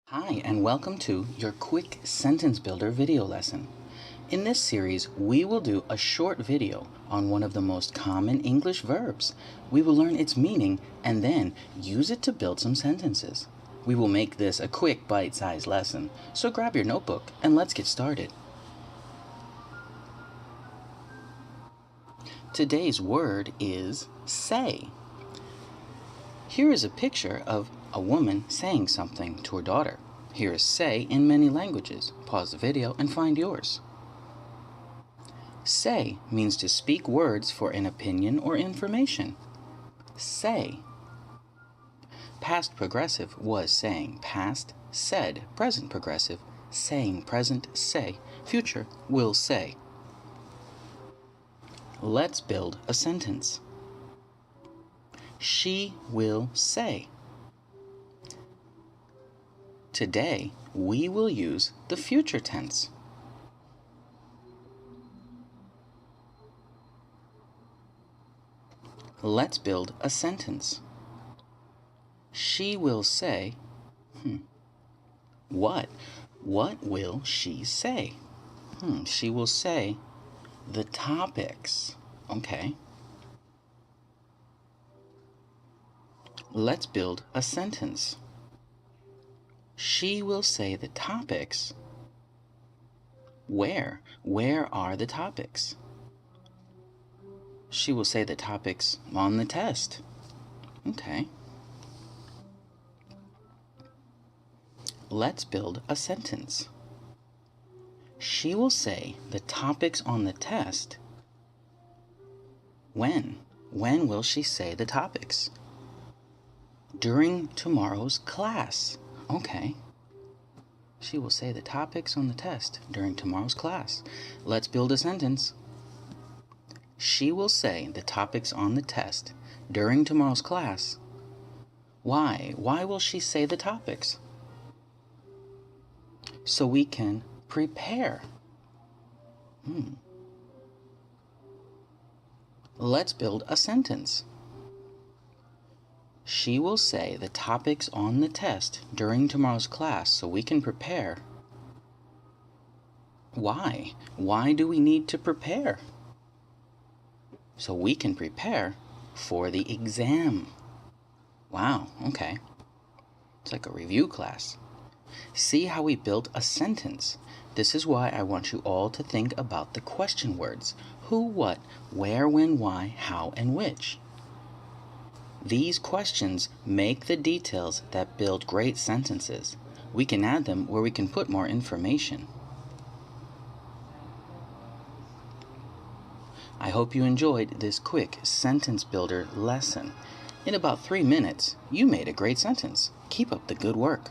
Hi, and welcome to your quick sentence builder video lesson. In this series, we will do a short video on one of the most common English verbs. We will learn its meaning and then use it to build some sentences. We will make this a quick bite-sized lesson, so grab your notebook and let's get started. Today's word is say. Here is a picture of a woman saying something to her daughter. Here is say in many languages. Pause the video and find yours. Say means to speak words for an opinion or information. Say. Past progressive was saying. Past, said. Present progressive, saying. Present, say. Future, will say. Let's build a sentence. She will say. Today, we will use the future tense. Let's build a sentence. She will say, What? What will she say? She will say the topics. Okay. Let's build a sentence. She will say the topics. Where? Where are the topics? She will say the topics on the test. Okay. Let's build a sentence. She will say the topics on the test. When? When will she say the topics? During tomorrow's class. Okay. She will say the topics on the test during tomorrow's class. Let's build a sentence. She will say the topics on the test during tomorrow's class. Why? Why will she say the topics? So we can prepare. Let's build a sentence. She will say the topics on the test during tomorrow's class so we can prepare. Why? Why do we need to prepare? So we can prepare for the exam. Wow, okay. It's like a review class. See how we built a sentence? This is why I want you all to think about the question words. Who, what, where, when, why, how, and which. These questions make the details that build great sentences. We can add them where we can put more information. I hope you enjoyed this quick sentence builder lesson. In about 3 minutes, you made a great sentence. Keep up the good work.